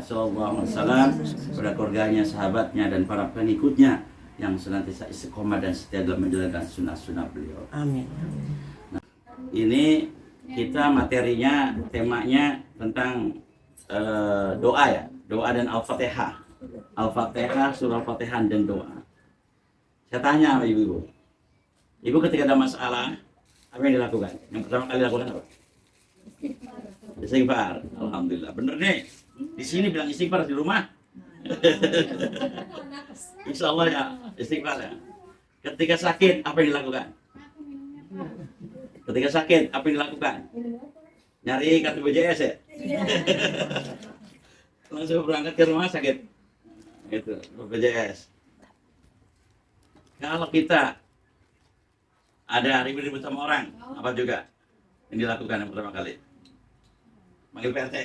Muhammad SAW, kepada keluarganya, sahabatnya, dan para pengikutnya yang senantiasa istiqomah dan setia dalam menjalankan sunnah-sunnah beliau. Amin. Ini kita materinya, temanya tentang doa ya, doa dan Al-Fatihah. Al-Fatihah, surah Al-Fatihah dan doa. Saya tanya sama ibu-ibu, ibu ketika ada masalah, apa yang dilakukan? Yang pertama kali dilakukan apa? Istighfar. Alhamdulillah. Bener nih. Di sini bilang istighfar, di rumah. Insya Allah ya, istighfar ya. Ketika sakit, apa yang dilakukan? Ketika sakit, apa yang dilakukan? Nyari kartu BPJS ya? Langsung berangkat ke rumah sakit. Itu, BPJS. Kalau kita ada ribut-ribut sama orang, apa juga yang dilakukan yang pertama kali? Manggil PRT.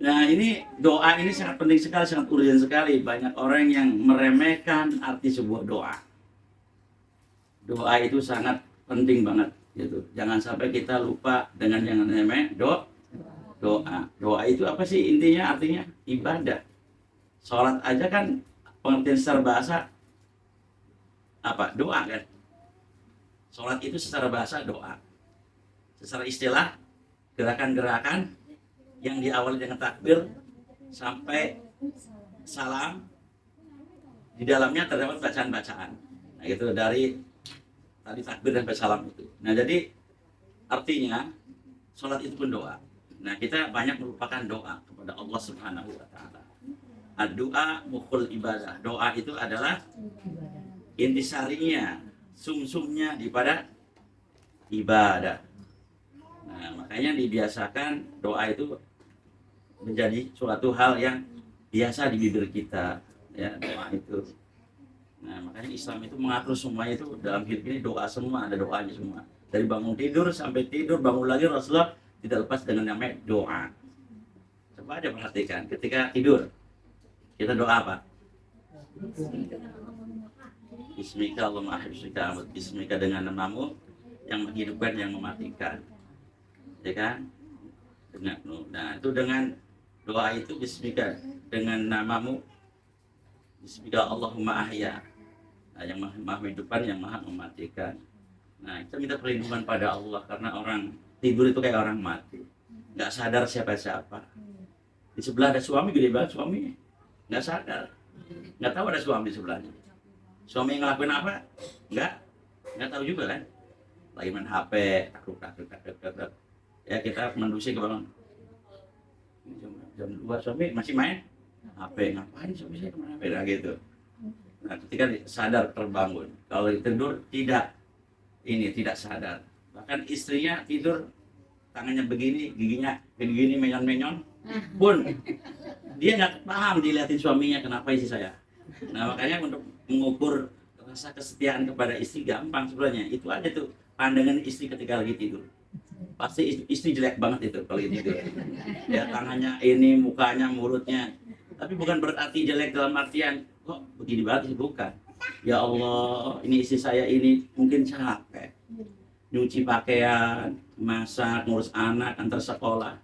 Nah, ini doa ini sangat penting sekali, sangat urgent sekali. Banyak orang yang meremehkan arti sebuah doa. Doa itu sangat penting banget gitu. Jangan sampai kita lupa dengan yang namanya doa. Doa itu apa sih intinya? Artinya ibadah. Sholat aja kan pengertian secara bahasa apa? Doa kan. Sholat itu secara bahasa doa. Secara istilah gerakan-gerakan yang diawali dengan takbir sampai salam, di dalamnya terdapat bacaan-bacaan. Nah, itu dari tadi takbir sampai salam itu. Nah, jadi artinya sholat itu pun doa. Nah, kita banyak merupakan doa kepada Allah Subhanahu wa taala. Doa mukhul ibadah. Doa itu adalah intisarinya, sumsumnya daripada ibadah. Nah, makanya dibiasakan doa itu menjadi suatu hal yang biasa di bibir kita, ya, doa itu. Nah, makanya Islam itu mengatur semuanya itu dalam hidup ini doa semua, ada doanya semua. Dari bangun tidur sampai tidur, bangun lagi Rasulullah tidak lepas dengan namanya doa. Coba aja perhatikan, ketika tidur kita doa apa? Bismika Allahumma ahibsika amat bismika, dengan namamu yang menghidupkan, yang mematikan. Ya kan? Nah, itu dengan doa itu bismika, dengan namamu bismika Allahumma ahya. Nah, yang maha menghidupkan, yang maha mematikan. Nah, kita minta perlindungan pada Allah karena orang tidur itu kayak orang mati. Nggak sadar siapa-siapa. Di sebelah ada suami, gede banget suami. Nggak sadar. Nggak tahu ada suami di sebelahnya. Suami yang ngelakuin apa? Nggak tahu juga kan. Lagi main HP, takut. Ya, kita mendusi ke bangun. Jam 2 suami masih main HP. Ngapain suami saya kemana HP? Nah, gitu. Nah, ketika sadar terbangun. Kalau tidur tidak sadar. Bahkan istrinya tidur tangannya begini, giginya begini, menyon-menyon pun dia nggak paham, dilihatin suaminya, kenapa istri saya. Nah, makanya untuk mengukur rasa kesetiaan kepada istri gampang sebenarnya. Itu aja tuh pandangan istri ketika lagi tidur. Pasti istri jelek banget itu kalau tidur. Ya, tangannya ini, mukanya, mulutnya. Tapi bukan berarti jelek dalam artian kok begini banget, bukan. Ya Allah, ini istri saya ini mungkin capek. Nyuci pakaian, masak, ngurus anak, antar sekolah.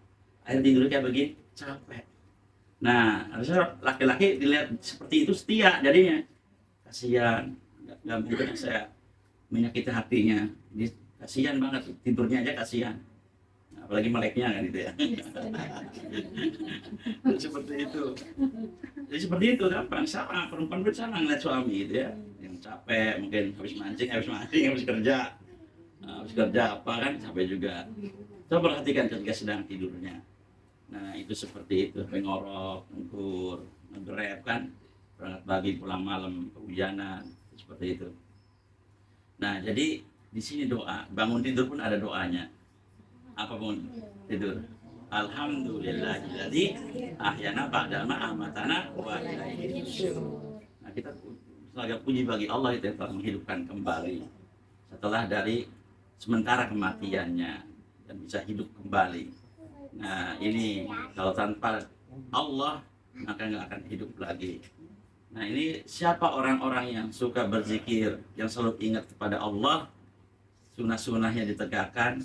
Akhirnya tidur kayak begini, capek. Nah, harusnya laki-laki dilihat seperti itu setia jadinya. Kasihan, nggak mungkin saya menyakiti hatinya. Dia kasihan banget, tidurnya aja kasihan. Apalagi meleknya kan itu ya. Seperti itu. Jadi seperti itu gampang, sama perempuan pun sama ngeliat suami gitu ya. Yang capek, mungkin habis mancing, habis kerja. Habis kerja apa kan capek juga. Coba perhatikan ketika sedang tidurnya. Nah, itu seperti itu, ngorok, ngkur, ngegrab kan, berangkat pagi pulang malam, kehujanan, seperti itu. Nah, jadi di sini doa, bangun tidur pun ada doanya. Apapun tidur. Alhamdulillahilladzi ahyana ba'dama amatana wa ilaihi nusyur. Nah, kita sebagai puji bagi Allah itu yang telah menghidupkan kembali setelah dari sementara kematiannya dan bisa hidup kembali. Nah, ini kalau tanpa Allah maka nggak akan hidup lagi. Nah, ini siapa orang-orang yang suka berzikir, yang selalu ingat kepada Allah, sunnah-sunnahnya ditegakkan.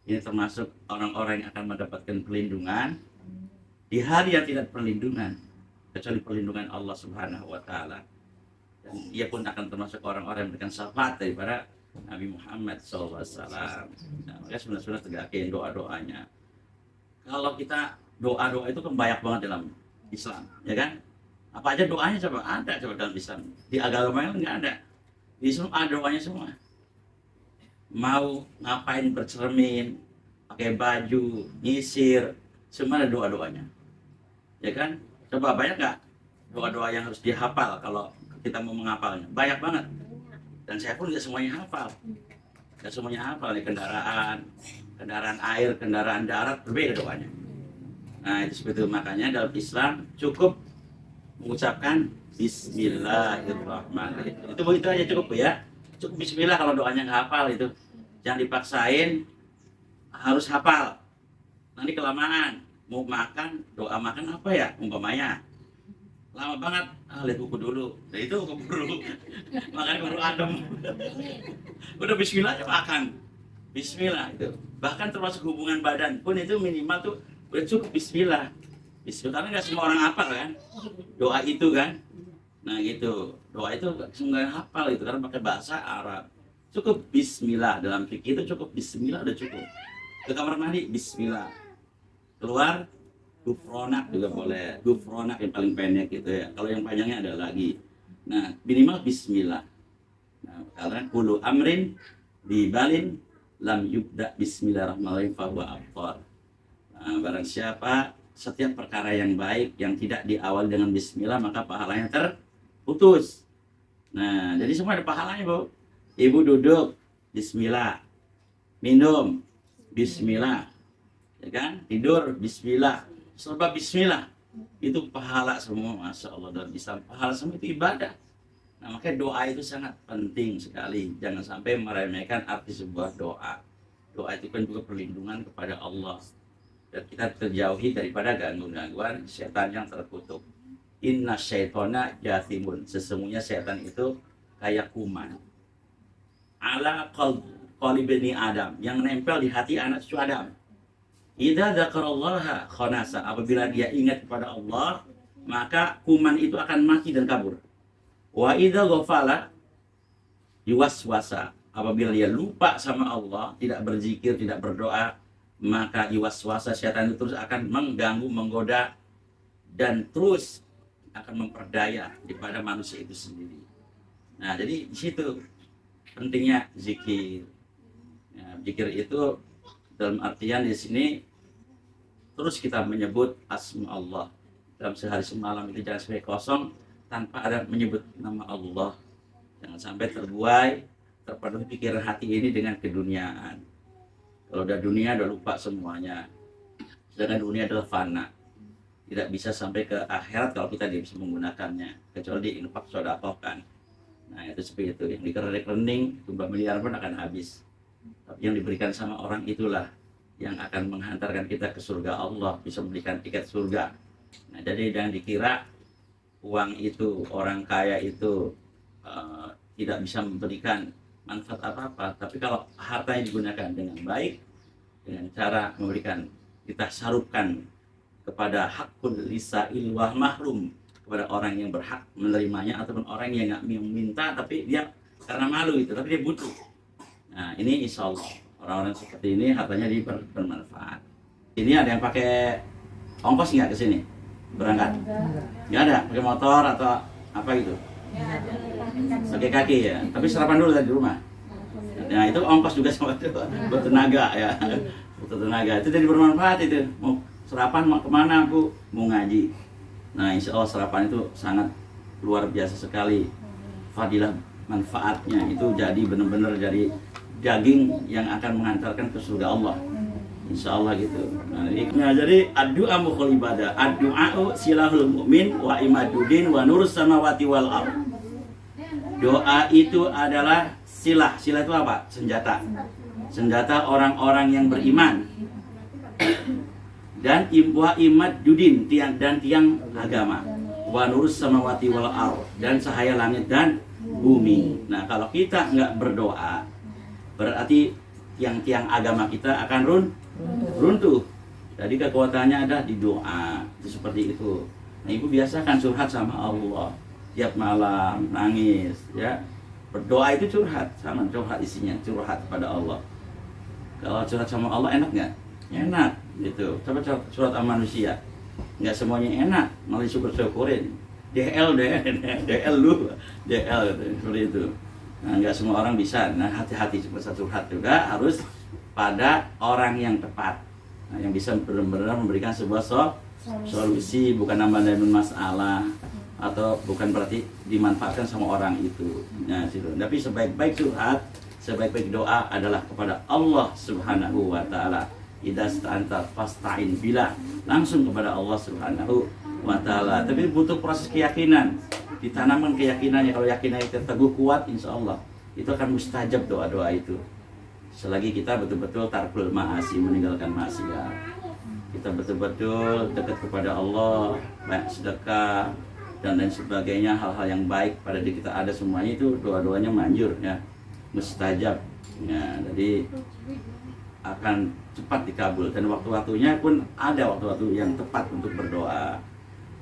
Ini termasuk orang-orang yang akan mendapatkan perlindungan di di hari yang tidak perlindungan kecuali perlindungan Allah Subhanahu wa taala. Dan ia pun akan termasuk orang-orang yang memberikan syafaat daripada Nabi Muhammad SAW. Nah, makanya sebenarnya tegakin doa-doanya. Kalau kita doa-doa itu kan banyak banget dalam Islam, ya kan? Apa aja doanya coba? Ada coba dalam Islam. Di agama yang nggak ada. Di Islam ada doanya semua. Mau ngapain bercermin, pakai baju, nyisir, semua ada doa-doanya. Ya kan? Coba banyak nggak doa-doa yang harus dihafal kalau kita mau menghafalnya? Banyak banget. Dan saya pun nggak semuanya hafal. Nggak semuanya hafal. Nih, kendaraan air, kendaraan darat, berbeda doanya. Nah, itu seperti itu. Makanya dalam Islam cukup mengucapkan Bismillahirrahmanirrahim. Itu aja cukup ya. Cukup Bismillah kalau doanya nggak hafal itu. Jangan dipaksain harus hafal. Nanti kelamaan. Mau makan, doa makan apa ya? Umpamanya lama banget, lihat buku dulu. Nah, itu keburu makan baru adem. Udah Bismillah aja makan. Bismillah itu. Bahkan termasuk hubungan badan pun itu minimal tuh udah cukup Bismillah. Bismillah, karena nggak semua orang hafal kan doa itu kan. Nah gitu, doa itu semua orang hafal itu karena pakai bahasa Arab. Cukup Bismillah, dalam fikih itu cukup Bismillah udah cukup. Ke kamar mandi Bismillah, keluar Gufronak juga boleh. Gufronak yang paling pendek gitu ya. Kalau yang panjangnya ada lagi. Nah minimal Bismillah. Nah, karena kulu amrin dibalin lam yubda Bismillahirrahmanirrahim fahuwa abtar. Nah, barang siapa setiap perkara yang baik yang tidak diawali dengan Bismillah maka pahalanya terputus. Nah jadi semua ada pahalanya, Bu. Ibu duduk Bismillah, minum Bismillah, ya kan? Tidur Bismillah, serba Bismillah. Itu pahala semua, Masya Allah. Dalam Islam pahala semua itu ibadah. Nah makanya doa itu sangat penting sekali. Jangan sampai meremehkan arti sebuah doa. Doa itu kan juga perlindungan kepada Allah, dan kita terjauhi daripada gangguan setan yang terkutuk. Inna syaitona jathimun. Sesungguhnya setan itu kayak kuman. Ala qalbi Adam, yang nempel di hati anak cucu Adam. Idza dzakarallaha khanasa. Apabila dia ingat kepada Allah, maka kuman itu akan mati dan kabur. Wa idza ghafala yuwaswasa. Apabila dia lupa sama Allah, tidak berzikir, tidak berdoa, maka yuwaswasa, setan itu terus akan mengganggu, menggoda, dan terus akan memperdaya kepada manusia itu sendiri. Nah, jadi di situ pentingnya zikir. Ya, zikir itu dalam artian di sini terus kita menyebut asma Allah. Dalam sehari semalam itu jangan sampai kosong tanpa ada menyebut nama Allah. Jangan sampai terbuai, terpenuhi pikiran hati ini dengan keduniaan. Kalau udah dunia udah lupa semuanya. Sedangkan dunia adalah fana. Tidak bisa sampai ke akhirat kalau kita tidak bisa menggunakannya, kecuali diinfak sedekahkan. Nah itu seperti itu. Yang di rekening jumlah miliar pun akan habis. Tapi yang diberikan sama orang itulah yang akan menghantarkan kita ke surga Allah, bisa memberikan tiket surga. Nah jadi jangan dikira uang itu, orang kaya itu tidak bisa memberikan manfaat apa-apa. Tapi kalau hartanya digunakan dengan baik, dengan cara memberikan, kita sarupkan kepada hakul lisa'il wah mahrum, kepada orang yang berhak menerimanya ataupun orang yang nggak minta tapi dia karena malu itu, tapi dia butuh. Nah ini insya Allah orang-orang seperti ini hartanya bermanfaat. Ini ada yang pakai ongkos nggak ke sini berangkat? Nggak ada, pakai motor atau apa gitu? Pakai kaki ya, tapi sarapan dulu dari rumah. Nah itu ongkos juga sama itu, bertenaga ya, bertenaga. Itu jadi bermanfaat itu. Mau sarapan mau kemana Bu? Mau ngaji. Nah insya Allah sarapan itu sangat luar biasa sekali fadilah manfaatnya. Itu jadi benar-benar jadi daging yang akan mengantarkan ke surga Allah, insya Allah gitu. Nah jadi ad-du'a mukhul ibadah, ad-du'a'u silahul mu'min wa imaduddin wa nurus samawati wal ardh. Doa itu adalah silah. Silah itu apa? Senjata. Senjata orang-orang yang beriman. Dan wa imaduddin, tiang dan tiang agama. Wa nurus samawati wal ardh, dan cahaya langit dan bumi. Nah kalau kita nggak berdoa, berarti tiang-tiang agama kita akan runtuh. Jadi kekuatannya ada di doa, itu seperti itu. Nah, ibu biasakan curhat sama Allah tiap malam, nangis, ya. Berdoa itu curhat, sama curhat isinya, curhat pada Allah. Kalau curhat sama Allah enak nggak? Enak, gitu. Coba curhat sama manusia, nggak semuanya enak, malah syukur-syukurin. DL lu, DL gitu, seperti itu. Nah, nggak semua orang bisa. Nah, hati-hati curhat juga harus pada orang yang tepat. Nah, yang bisa benar-benar memberikan sebuah solusi, bukan nambah-nambahin masalah atau bukan berarti dimanfaatkan sama orang itu. Nah, situ. Tapi sebaik-baik curhat, sebaik-baik doa adalah kepada Allah Subhanahu wa taala. Idza sta'anta fasta'in billah. Langsung kepada Allah Subhanahu wa taala. Tapi butuh proses keyakinan. Ditanamkan keyakinannya. Kalau yakinannya teguh kuat, insya Allah itu akan mustajab doa-doa itu. Selagi kita betul-betul tarkul ma'asi, meninggalkan maksiat, kita betul-betul dekat kepada Allah, banyak sedekah dan lain sebagainya, hal-hal yang baik pada diri kita ada, semuanya itu doa-doanya manjur, ya, mustajab, ya. Jadi akan cepat dikabul, dan waktu-waktunya pun ada waktu-waktu yang tepat untuk berdoa.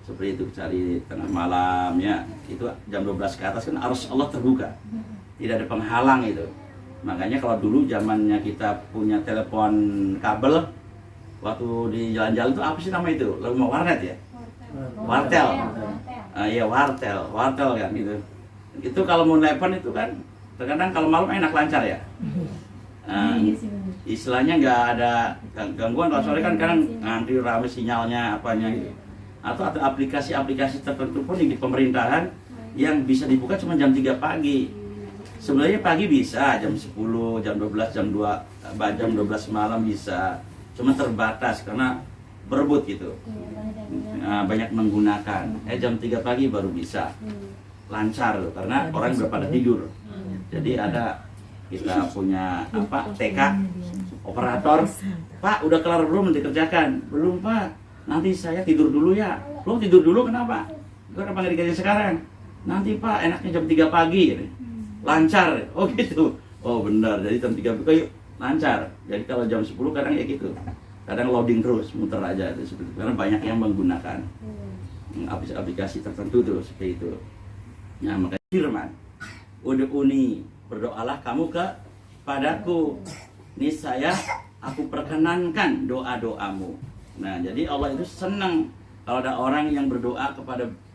Seperti itu, cari tengah malam, ya, itu jam 12 ke atas kan arus Allah terbuka, tidak ada penghalang itu. Makanya kalau dulu zamannya kita punya telepon kabel, waktu di jalan-jalan itu apa sih nama itu? Rumah warnet ya? Wartel. Iya, wartel kan gitu. Itu kalau mau telepon itu kan terkadang kalau malam enak lancar ya. Istilahnya nggak ada gangguan. Kalau sore kan kadang nanti rame sinyalnya apanya gitu. Atau ada aplikasi-aplikasi tertentu pun di pemerintahan yang bisa dibuka cuma jam 3 pagi. Sebenarnya pagi bisa, jam 10, jam 12, jam 2, jam 12 malam bisa. Cuma terbatas karena berebut gitu. Nah, banyak menggunakan. Jam 3 pagi baru bisa. Lancar loh, karena orang udah pada tidur. Jadi ada, kita punya apa, TK, operator. Pak, udah kelar belum dikerjakan? Belum, Pak. Nanti saya tidur dulu ya. Belum tidur dulu kenapa? Kenapa nggak dikerjain sekarang? Nanti Pak, enaknya jam 3 pagi. Gitu. Lancar, oh gitu, oh benar, jadi jam 3 pagi lancar. Jadi kalau jam 10 kadang ya gitu, kadang loading terus, muter aja itu seperti itu. Karena banyak yang menggunakan aplikasi tertentu tuh seperti itu. Nah, makanya firman, ud'uni, berdoalah kamu kepadaku, niscaya aku perkenankan doa-doamu. Nah, jadi Allah itu senang kalau ada orang yang berdoa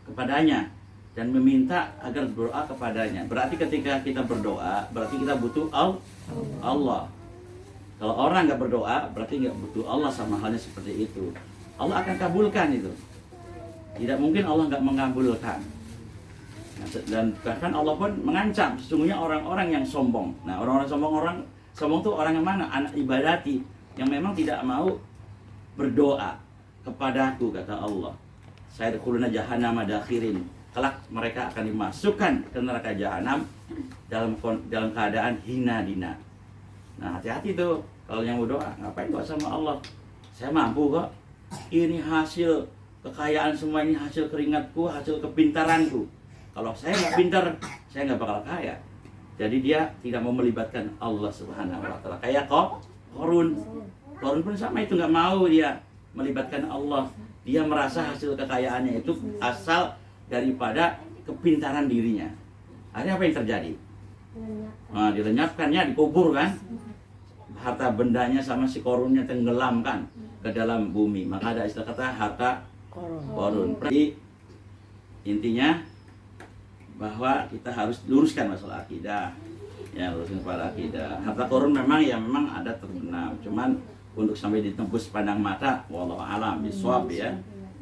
kepadanya dan meminta agar berdoa kepadanya. Berarti ketika kita berdoa, berarti kita butuh Allah. Kalau orang nggak berdoa, berarti nggak butuh Allah, sama halnya seperti itu. Allah akan kabulkan itu. Tidak mungkin Allah nggak mengabulkan. Nah, dan bahkan Allah pun mengancam sesungguhnya orang-orang yang sombong. Nah, orang-orang sombong tuh orang yang mana? Anak ibadati yang memang tidak mau berdoa kepadaku, kata Allah. Saya dikuluna jahannam dakhirin. Kelak mereka akan dimasukkan ke neraka jahanam dalam keadaan hina dina. Nah, hati-hati tuh kalau yang berdoa, ngapain doa sama Allah? Saya mampu kok. Ini hasil kekayaan semua, ini hasil keringatku, hasil kepintaranku. Kalau saya nggak pintar, saya nggak bakal kaya. Jadi dia tidak mau melibatkan Allah Subhanahu wa taala. Kayak Qarun pun sama itu, nggak mau dia melibatkan Allah. Dia merasa hasil kekayaannya itu asal daripada kepintaran dirinya. Akhirnya apa yang terjadi? Nah, dilenyapkannya, dikubur kan? Harta bendanya sama si Qarunnya tenggelamkan ke dalam bumi. Maka ada istilah kata harta Qarun. Jadi intinya bahwa kita harus luruskan masalah akidah. Ya, luruskan masalah akidah. Harta Qarun memang ada terbenam. Cuman untuk sampai ditembus pandang mata, wallahu alam bisawab ya.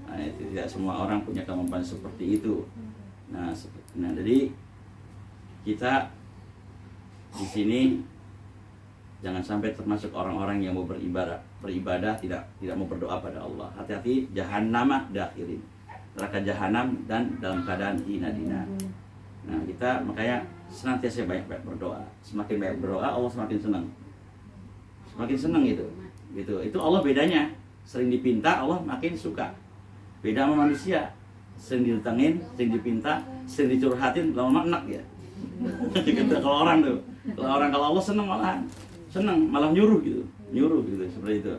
Nah, itu tidak semua orang punya kemampuan seperti itu. Nah, jadi kita di sini jangan sampai termasuk orang-orang yang mau beribadah tidak mau berdoa pada Allah. Hati-hati, jahannama dakhirin, neraka jahanam dan dalam keadaan hina dina. Nah, kita makanya senantiasa banyak-banyak berdoa. Semakin banyak berdoa, Allah semakin senang. Semakin senang gitu. Itu Allah bedanya. Sering dipinta, Allah makin suka. Beda sama manusia, sering ditentangin, sering dipinta, sering dicurhatin, lama enak ya. Gitu, kalau orang tuh, kalau Allah senang malah nyuruh gitu seperti itu.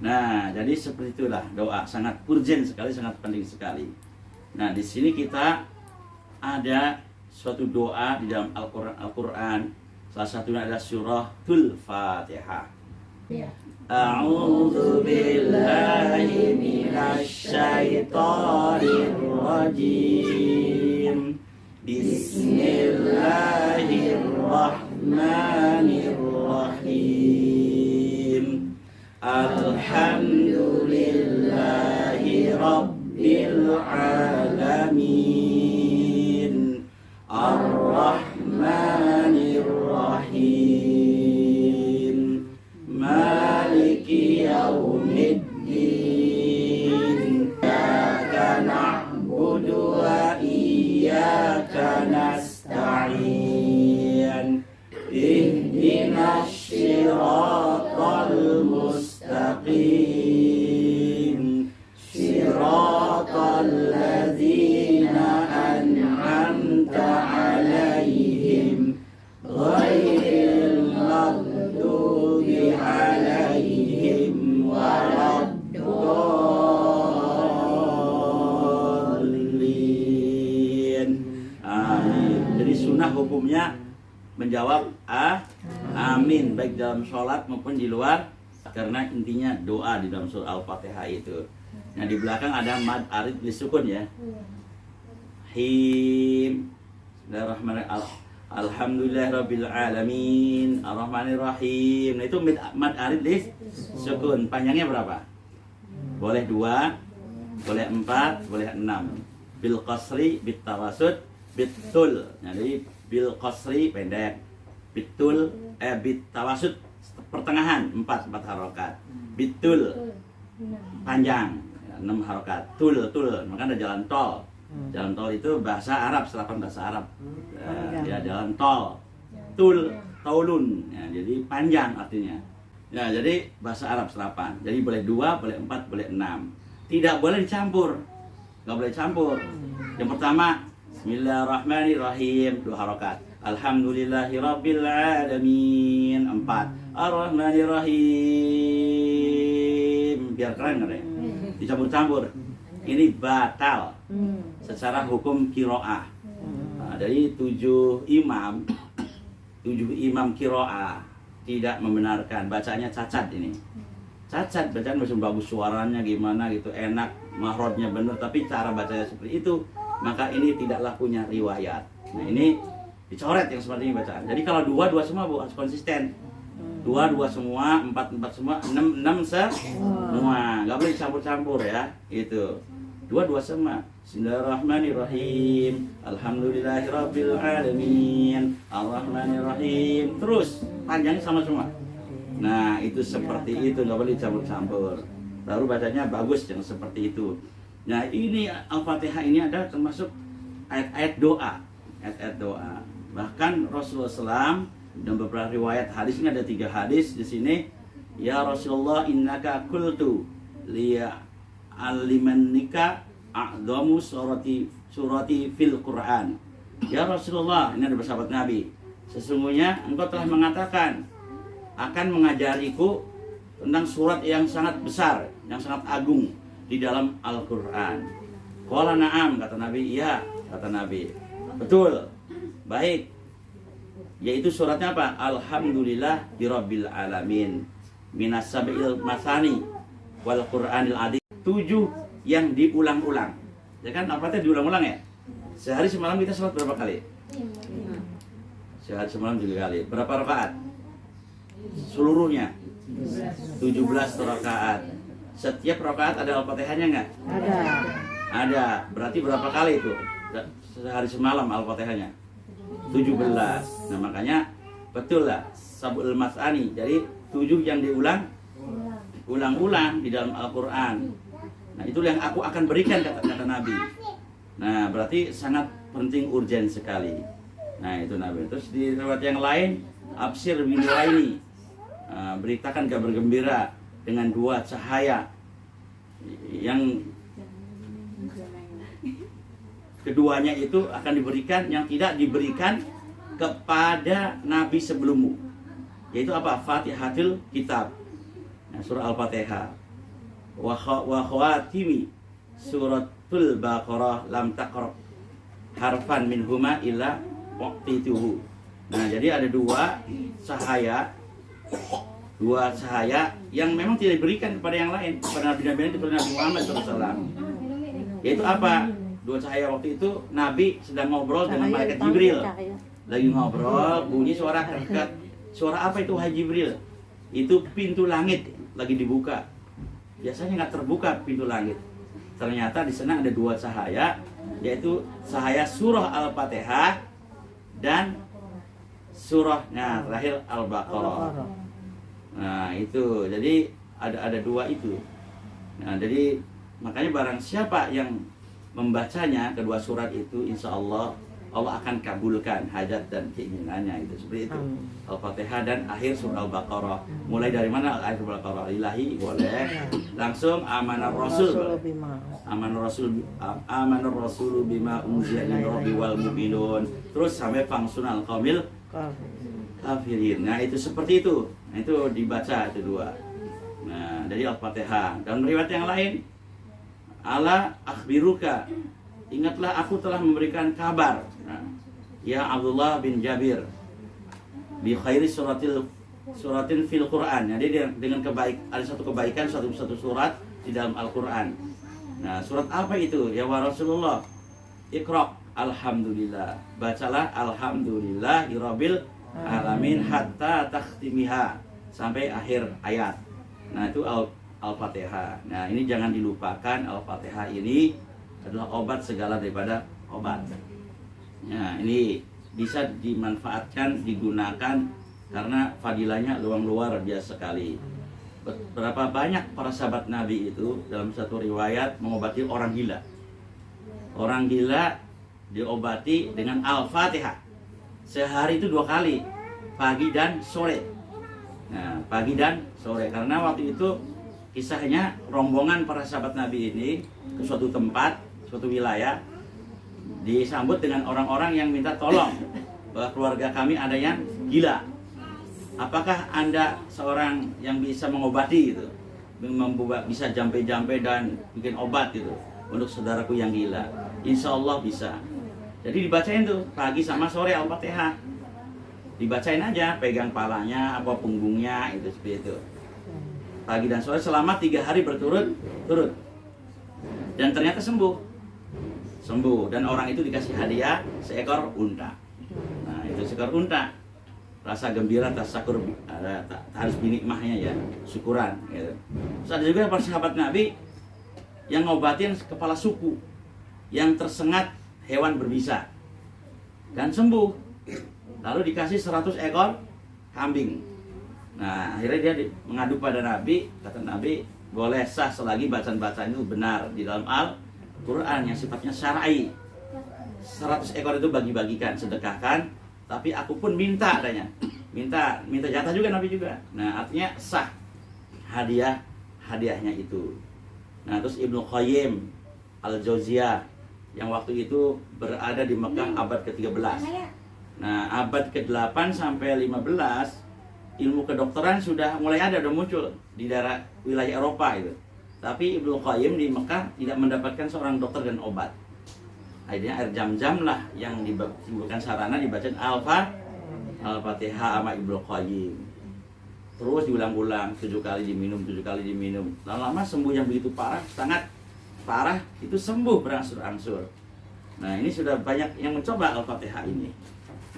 Nah, jadi seperti itulah doa, sangat urgent sekali, sangat penting sekali. Nah, di sini kita ada suatu doa di dalam Al-Quran. Salah satunya adalah suratul Fatihah. A'udzu billahi minasy syaithanir rajim. Bismillahirrahmanirrahim. Alhamdulillahi rabbil alamin. Ar-Rahmanir Rahim. Maliki yaumiddin. Iyyaka na'budu wa iyyaka nasta'in. Ihdinas siratal mustaqim. Siratal ladzina an'amta 'alaihim ghairil maghdubi 'alaihim waladdallin. Amin. Jadi sunnah hukumnya menjawab amin baik dalam sholat maupun di luar, karena intinya doa di dalam surah Al-Fatihah itu. Nah, di belakang ada mad arid disukun ya. Him. Bismillahirrahmanirrahim. Alhamdulillahirabbil alamin. Ar-Rahmanirrahim. Nah, itu mad arid disukun. Panjangnya berapa? Boleh 2, boleh 4, boleh 6. Bil qasri, bit tawasud, bitul. Nah, jadi bil qasri pendek, bitul bit tawasud pertengahan 4 harokat, bitul panjang 6 harokat, tul, maka ada jalan tol. Jalan tol itu bahasa Arab, serapan bahasa Arab. Ya, jalan tol, tul, taulun. Ya, jadi panjang artinya. Ya, jadi bahasa Arab serapan. Jadi boleh 2, boleh 4, boleh 6. Tidak boleh dicampur. Nggak boleh campur. Yang pertama, Bismillahirrahmanirrahim 2 harokat. Alhamdulillahirabbil alamin 4. Ar-Rahmanirrahim. Biar keren kan ya? Dicampur-campur. Ini batal secara hukum qiraah. Nah, dari 7 imam qiraah tidak membenarkan, bacanya cacat ini. Cacat, bacaan masih bagus, suaranya gimana gitu, enak, mahrotnya benar, tapi cara bacanya seperti itu, maka ini tidaklah punya riwayat. Nah, ini dicoret yang seperti ini bacaan. Jadi kalau 2 semua harus konsisten. 2 semua, 4 semua, 6 semua. Nggak boleh campur-campur ya. Itu. 2 semua. Bismillahirrahmanirrahim. Alhamdulillahirabbil alamin. Ar-Rahmanirrahim. Terus panjangnya sama semua. Nah, itu seperti itu, nggak boleh campur-campur. Baru bacanya bagus yang seperti itu. Nah, ini Al-Fatihah ini ada termasuk ayat-ayat doa. Ayat-ayat doa. Bahkan Rasulullah SAW dan beberapa riwayat hadis, ini ada 3 hadis di sini. Ya Rasulullah, innaka qultu liya alimanika a'dhamu surati fil Quran. Ya Rasulullah, ini ada bersahabat Nabi, sesungguhnya engkau telah mengatakan akan mengajariku tentang surat yang sangat besar, yang sangat agung di dalam Al-Quran. Qala na'am, kata Nabi. Iya, kata Nabi. Betul. Baik, yaitu suratnya apa? Alhamdulillah birabbil alamin, minas sabil masani wal Qur'anil adzim. 7 yang diulang-ulang. Ya kan, apa itu diulang-ulang ya? Sehari semalam kita sholat berapa kali? Sehari semalam 3 kali. Berapa rakaat? Seluruhnya 17 rakaat. Setiap rakaat ada Al-Fatihahnya nggak? Ada. Berarti berapa kali itu? Sehari semalam Al-Fatihahnya 17. Nah, makanya betul lah Sabul Masani. Jadi 7 yang ulang-ulang di dalam Al-Quran. Nah, itu yang aku akan berikan, kata Nabi. Nah, berarti sangat penting, urgen sekali. Nah, itu Nabi. Terus di riwayat yang lain, absir binuraini, beritakan kabar gembira dengan 2 cahaya yang keduanya itu akan diberikan, yang tidak diberikan kepada Nabi sebelummu, yaitu apa? Fatihatul Kitab. Nah, surah Al-Fatihah. wa khawatimi suratul Baqarah lam taqra harfan minhuma illa waqtituhu. Nah, jadi ada dua cahaya yang memang tidak diberikan kepada yang lain, kepada Nabi-Nabi itu, kepada Nabi Muhammad SAW. Yaitu apa? Dua cahaya waktu itu Nabi sedang ngobrol dengan malaikat Jibril. Lagi ngobrol, bunyi suara kerket. Suara apa itu, wahai Jibril? Itu pintu langit lagi dibuka. Biasanya nggak terbuka pintu langit. Ternyata di sana ada dua cahaya, yaitu cahaya surah Al-Fatihah dan surahnya terakhir Al-Baqarah. Nah itu, jadi ada dua itu. Nah jadi makanya barang siapa yang membacanya kedua surat itu, insya Allah Allah akan kabulkan hajat dan keinginannya, itu seperti itu. Al-Fatihah dan akhir surah Al-Baqarah. Mulai dari mana akhir surah Al-Baqarah? Ilahi boleh. Langsung amanar rasul. Amanar rasul bima unzila min rabbi wal mu'minun. Terus sampai fangsunal qaumil kafirin. Nah itu seperti itu. Nah, itu dibaca itu dua. Nah dari Al-Fatihah. Dan riwayat yang lain, ala akhbiruka, ingatlah aku telah memberikan kabar, ya Abdullah bin Jabir, bi khairi suratin fil Quran. Jadi dengan ada satu kebaikan, satu surat di dalam Al-Quran. Nah surat apa itu? Ya wa Rasulullah, Iqra alhamdulillah, bacalah alhamdulillahirabbil alamin hatta takhtimiha, sampai akhir ayat. Nah itu Al-Fatihah. Nah ini jangan dilupakan, Al-Fatihah ini adalah obat segala daripada obat. Nah ini bisa dimanfaatkan, digunakan, karena fadilahnya luar biasa sekali. Berapa banyak para sahabat Nabi itu dalam satu riwayat mengobati orang gila. Orang gila diobati dengan Al-Fatihah. Sehari itu 2 kali, pagi dan sore. Nah pagi dan sore, karena waktu itu kisahnya rombongan para sahabat Nabi ini ke suatu tempat, suatu wilayah, disambut dengan orang-orang yang minta tolong bahwa keluarga kami ada yang gila. Apakah Anda seorang yang bisa mengobati gitu, bisa jampe-jampe dan bikin obat gitu untuk saudaraku yang gila? Insya Allah bisa. Jadi dibacain tuh pagi sama sore Al-Fatihah, dibacain aja, pegang palanya apa punggungnya, itu seperti itu, pagi dan sore selama 3 hari berturut-turut. Dan ternyata sembuh. Dan orang itu dikasih hadiah seekor unta. Nah itu seekor unta. Rasa gembira, tasakur, harus binikmahnya ya, syukuran gitu. Terus ada juga para sahabat Nabi yang ngobatin kepala suku yang tersengat hewan berbisa dan sembuh. Lalu dikasih 100 ekor kambing. Nah akhirnya dia mengadu pada Nabi. Kata Nabi, boleh sah selagi bacaan-bacaan itu benar di dalam Al-Quran yang sifatnya syar'i. 100 ekor itu bagi-bagikan, sedekahkan. Tapi aku pun minta adanya, minta jatah juga Nabi juga. Nah artinya sah hadiahnya itu. Nah terus Ibnu Qayyim Al-Jauziyah yang waktu itu berada di Mekah abad ke-13. Nah abad ke-8 sampai 15 ilmu kedokteran sudah mulai ada, udah muncul di daerah wilayah Eropa itu. Tapi Ibnu Qayyim di Mekah tidak mendapatkan seorang dokter dan obat. Akhirnya air Zam-Zam lah yang diberikan sarana dibacain Al-Fatihah sama Ibnu Qayyim. Terus diulang-ulang 7 kali diminum. Lama-lama sembuh yang begitu parah, sangat parah, itu sembuh berangsur-angsur. Nah ini sudah banyak yang mencoba Al-Fatihah ini.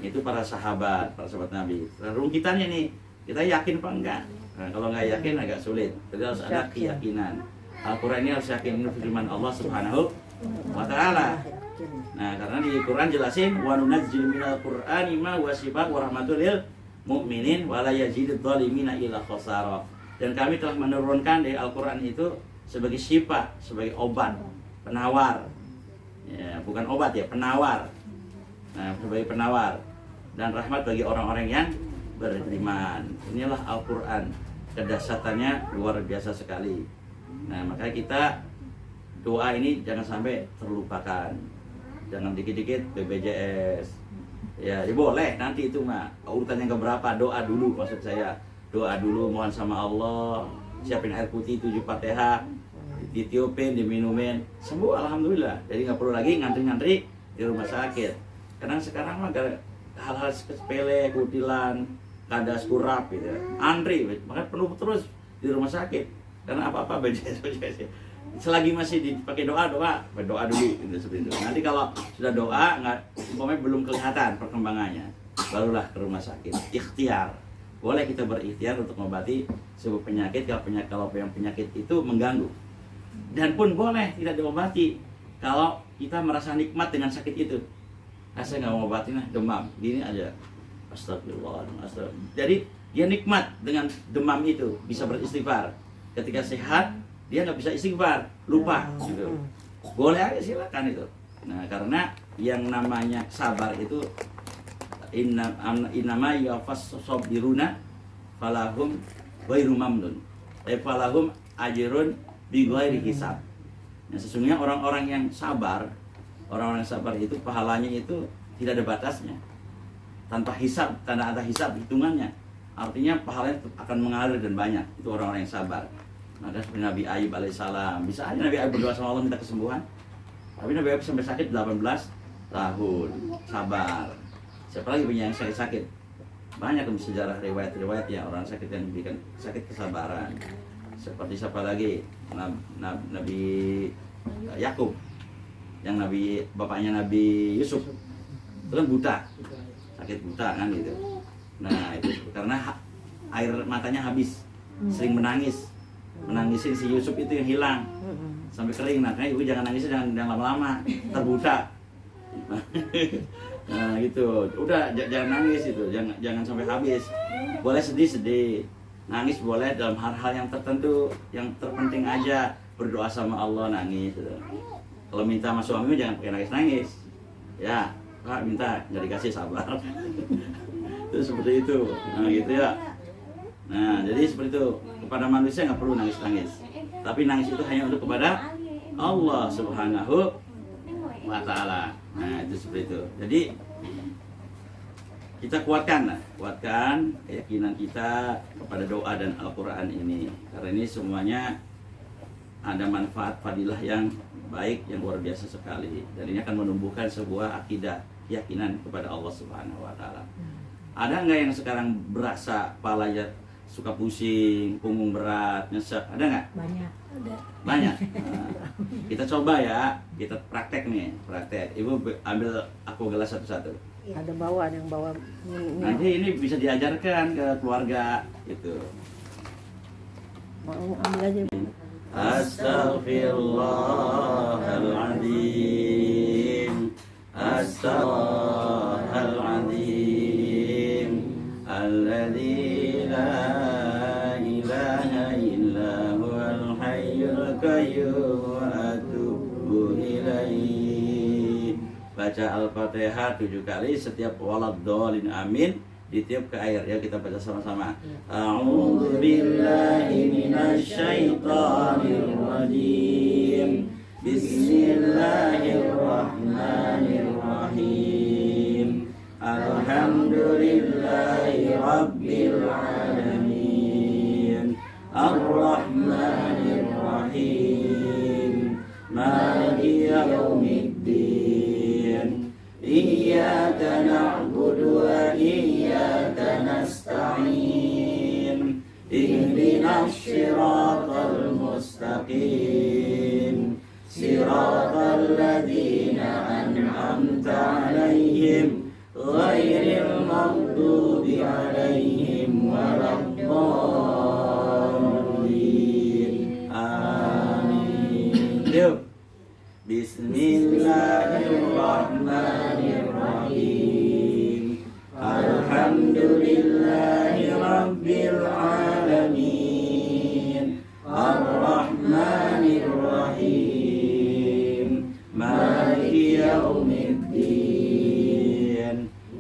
Itu para sahabat Nabi. Lalu kitanya nih, kita yakin apa enggak? Nah, kalau nggak yakin agak sulit. Jadi harus ada keyakinan. Al-Quran ini harus yakin ini firman Allah Subhanahu wa Ta'ala. Nah, karena di Quran jelasin wa nunazzilu minal Qur'ani ma huwa shifaa'un wa rahmatul lil mu'minin wa la yazidudz zalimina illa khasara. Dan kami telah menurunkan dari Al-Quran itu sebagai syifa, sebagai obat, penawar. Ya, bukan obat ya, penawar. Nah, sebagai penawar dan rahmat bagi orang-orang yang beriman. Inilah Al-Quran, kedahsyatannya luar biasa sekali. Nah makanya kita doa ini jangan sampai terlupakan. Jangan dikit-dikit BPJS. Ya boleh nanti itu mah urutan yang keberapa, doa dulu maksud saya. Doa dulu, mohon sama Allah siapin air putih 7 Fatihah, ditiupin, diminumin, sembuh alhamdulillah. Jadi nggak perlu lagi ngantri-ngantri di rumah sakit. Karena sekarang mah hal-hal sepele, kutilan, kadas kurap gitu, antri, makanya penuh terus di rumah sakit. Karena apa-apa BPJS. Selagi masih dipakai doa berdoa dulu gitu, seperti itu. Nanti kalau sudah doa nggak, umpamanya belum kelihatan perkembangannya, barulah ke rumah sakit. Ikhtiar, boleh kita berikhtiar untuk mengobati sebuah penyakit kalau yang penyakit itu mengganggu. Dan pun boleh tidak diobati kalau kita merasa nikmat dengan sakit itu. Saya nggak mau obatin lah, demam gini aja, astagfirullah. Jadi dia nikmat dengan demam itu, bisa beristighfar. Ketika sehat dia nggak bisa istighfar, lupa gitu. Boleh aja, silakan itu. Nah, karena yang namanya sabar itu innama yafas sabiruna falahum ghairu mamnun. Falahum ajrun bi ghairi hisab. Nah, sesungguhnya orang-orang yang sabar itu pahalanya itu tidak ada batasnya. Tanpa hisab, tanda hisab hitungannya. Artinya pahalanya akan mengalir dan banyak. Itu orang-orang yang sabar. Maka seperti Nabi Ayub alaihissalam, bisa aja Nabi Ayub berdoa sama Allah minta kesembuhan. Tapi Nabi Ayub sampai sakit 18 tahun, sabar. Siapa lagi punya yang sakit? Banyak sejarah riwayat ya orang sakit yang diberikan sakit kesabaran. Seperti siapa lagi? Nabi Yakub, yang bapaknya Nabi Yusuf, itu kan buta, sakit buta kan gitu. Nah itu karena air matanya habis, sering menangisin si Yusuf itu yang hilang sampai kering. Makanya ibu jangan nangis, jangan lama-lama, terbuta. Nah gitu, udah jangan nangis itu, jangan sampai habis. Boleh sedih, nangis boleh dalam hal-hal yang tertentu, yang terpenting aja. Berdoa sama Allah, nangis gitu. Kalau minta sama suamimu jangan pakai nangis, ya Pak minta nggak dikasih, sabar. Itu seperti itu, nah gitu ya. Nah jadi seperti itu, kepada manusia nggak perlu nangis, tapi nangis itu hanya untuk kepada Allah Subhanahu wa Ta'ala. Nah itu seperti itu. Jadi kita kuatkan keyakinan kita kepada doa dan Al-Quran ini, karena ini semuanya ada manfaat fadilah yang baik, yang luar biasa sekali, dan ini akan menumbuhkan sebuah akidah, keyakinan kepada Allah Subhanahu wa Ta'ala. Ada nggak yang sekarang berasa kepalanya suka pusing, punggung berat, nyesek? Ada nggak? Banyak. Nah, kita coba ya, kita praktek. Ibu ambil aku gelas satu-satu. Ada yang bawa. Nanti ini bisa diajarkan ke keluarga gitu. Mau ambil aja. Astaghfirullahaladzim, astaghfirullahaladzim, alladzi la ilaha illa huwal hayyul qayyum wa atubu ilaihi. Baca Al-Fatihah 7 kali setiap waladhdallin, amin, ditiup ke air. Ya kita baca sama-sama. A'udzu billahi minasyaitonir rajim. Bismillahirrahmanirrahim. Alhamdulillahi rabbil alamin. Ar-Rahmanir Rahim. Maliki yaumiddin. Iyyaka na'budu wa iyyaka nasta'in. Ihdinas siratal mustaqim. Siratal ladzina an'amta 'alaihim ghairil maghdubi 'alaihim waladdallin. Amin. Yuk. Bismillahirrahmanirrahim. Alhamdulillahi rabbil alamin. Ar-Rahmanir Rahim. Maliki yaumiddin.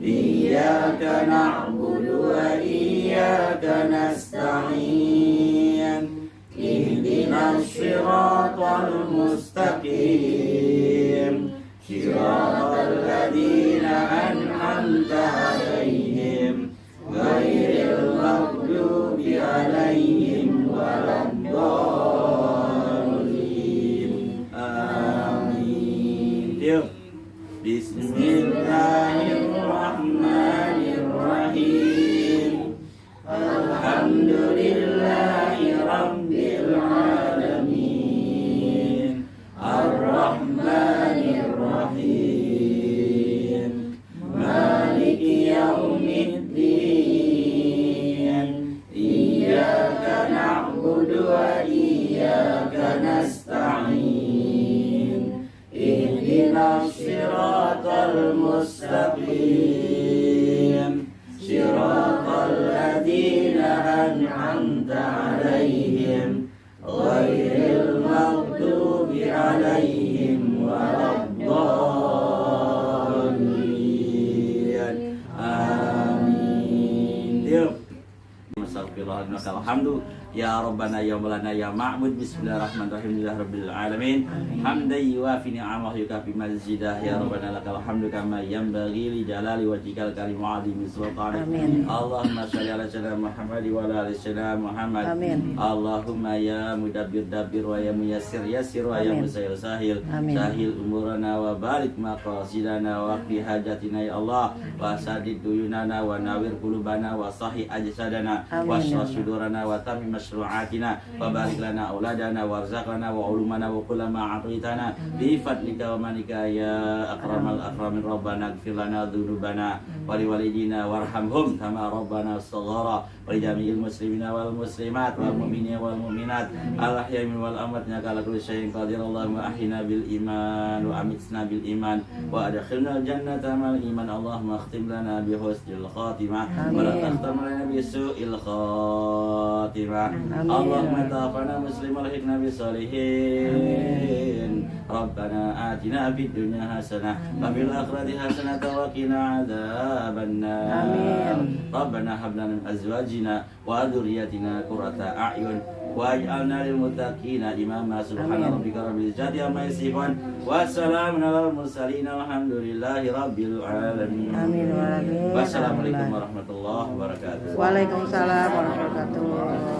Iyyaka na'budu wa iyyaka nasta'in. Ihdinas siratal mustaqim. Siratal ladzina an'amta 'alaihim ghairil maghdubi 'alaihim waladdallin. وإياك نستعين اهدنا الصراط المستقيم صراط الذين أنعمت عليهم غير المغضوب عليهم ولا الضالين آمين. Astagfirullahaladzim. Alhamdulillah. Ya Rabbana ya Maulana ya Ma'bud. Bismillahirrahmanirrahim. Rabbil alamin. Hamdan yuwafi ni'amahu yukafi mazidah. Ya Rabbana lakal hamdu kama yanbaghi li jalali wajhikal karim wa 'azimi sultanik. Amin. Allahumma shalli ala sayyidina Muhammad wa ala ali sayyidina Muhammad. Amin. Allahumma ya mudabbir dabbir wa ya muyassir yassir wa ya Amin. musahhil sahil. Amin. Sahil umurana wa barik maqasidana wa qi hajatina ya Allah wa sadid duyunana wa nawir qulubana wa sahih ajsadana wa Amin. shrah sudurana wa tamim masyru'atina wa barik lana auladana warzuqna wa ulumana wa kullama a'titana bi fadlika wa manika ya akramal akramin rabbana ighfir lana dzunubana wa liwalidina warhamhum kama rabbana saghara wa li jami'il muslimina wal muslimat wal mu'minina wal mu'minat al ahya'i wal amwat innaka ala kulli syai'in qadir. Allahumma ahyina bil iman wa amitna bil iman wa adkhilna al jannata mal iman. Allahumma akhtim lana bi husnil khatimah wa la takhtam lana bi su'il khatimah. Allahumma tawafana musliman alhiqna bis salihin. Rabbana atina fid dunya hasanah wa fil akhirati hasanah wa qina adzabannar. Amin. Rabbana hab lana min azwajina wa dhurriyyatina qurrata a'yun waj'alna lil muttaqina imama. Subhana rabbika rabbil izzati amma yasifun wa salamun alal mursalin alhamdulillahi rabbil alamin. Amin. Wassalamualaikum warahmatullahi wabarakatuh. Waalaikumsalam warahmatullahi wabarakatuh.